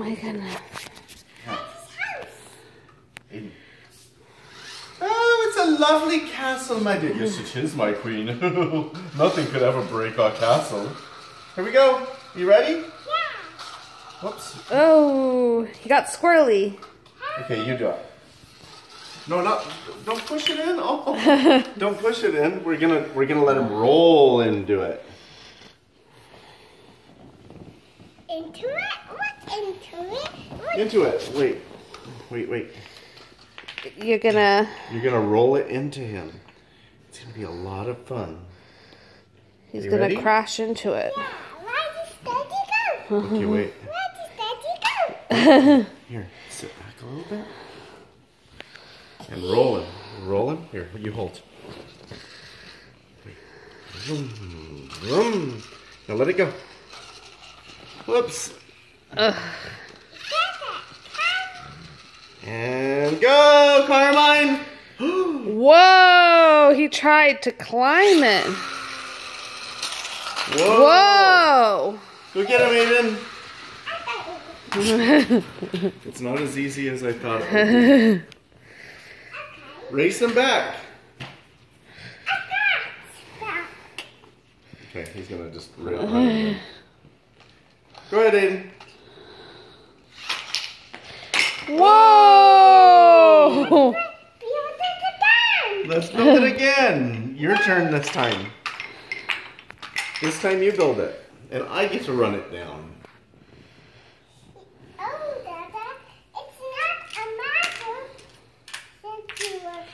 my goodness. Aiden. Oh, it's a lovely castle, my dear. Yes, it is, my queen. Nothing could ever break our castle. Here we go. You ready? Yeah. Whoops. Oh, he got squirrely. Okay, you do it. No, don't push it in. Oh, don't push it in. We're gonna let him roll into it. Into it? What into it? What? Into it. Wait. You're gonna roll it into him. It's gonna be a lot of fun. He's gonna ready? crash into it. Yeah, where does Daddy go? Okay, wait. Where does Daddy go? Here, sit back a little bit. And roll him. Roll him. Here, you hold. Vroom, vroom. Now let it go. Whoops. And go, Carmine! Whoa! He tried to climb it. Whoa! Whoa! Go get him, Aiden! It's not as easy as I thought it would be. Race him back. Okay, he's gonna just run again. Go ahead, Aiden. Whoa! Let's build it again. Your turn this time. This time you build it. And I get to run it down. Oh, Dada, it's not a matter since you were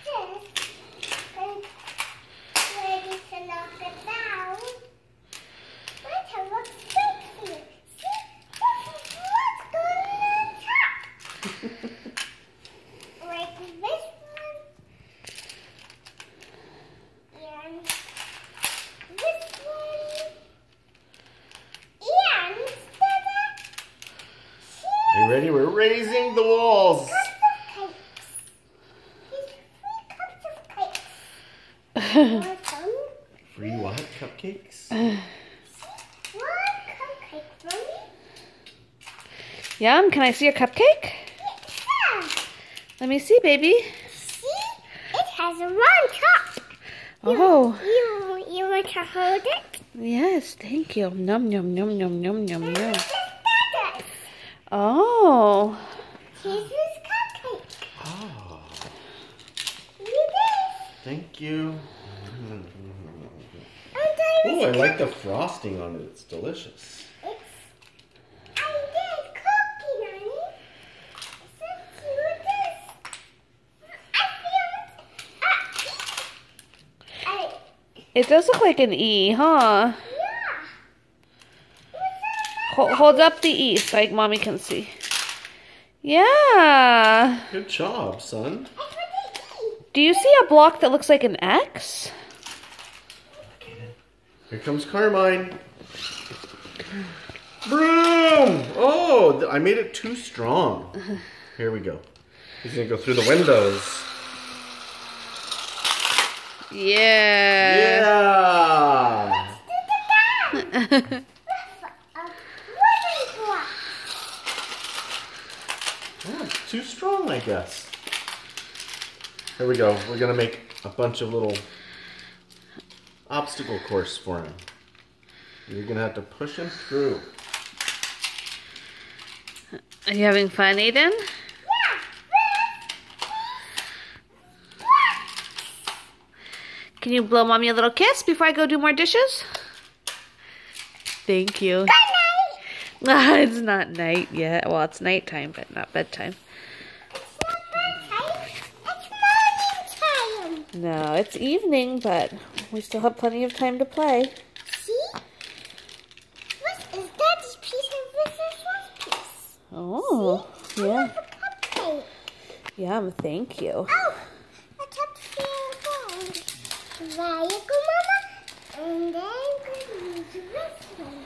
just ready to knock it down. My turn looks big here. See, this is what's going on top. Like this one. And this one. And Are you ready? We're raising the walls. cups of cakes. Here's 3 cups of cakes. Want some? Free what? Cupcakes? One cupcake for me? Yum, can I see your cupcake? Yeah. Let me see, baby. See? It has a round top. Oh. You want to hold it? Yes, thank you. Num, num, num, num, num, num, num. This is Dada's. Oh. Here's his cupcake. Oh, Look at this. thank you. And Oh, I like the frosting on it. It's delicious. I did cookie, Nanny. Since you this. I feel it. It does look like an E, huh? Yeah. Hold up the E so like mommy can see. Yeah. Good job, son. Do you see a block that looks like an X? Here comes Carmine. Broom! Oh, I made it too strong. Here we go. He's gonna go through the windows. Yeah. Yeah! Oh, it's too strong, I guess. Here we go. We're gonna make a bunch of little obstacle course for him. You're gonna have to push him through. Are you having fun, Aiden? Can you blow mommy a little kiss before I go do more dishes? Thank you. Good night. It's not night yet. Well, it's nighttime, but not bedtime. It's not nighttime. It's morning time. No, it's evening, but we still have plenty of time to play. See? What is Daddy's piece and this is Mom's piece? Oh, I yeah. love a cupcake. Yum, thank you. Oh, I kept feeling good. There you go, Mama. And then we use this one.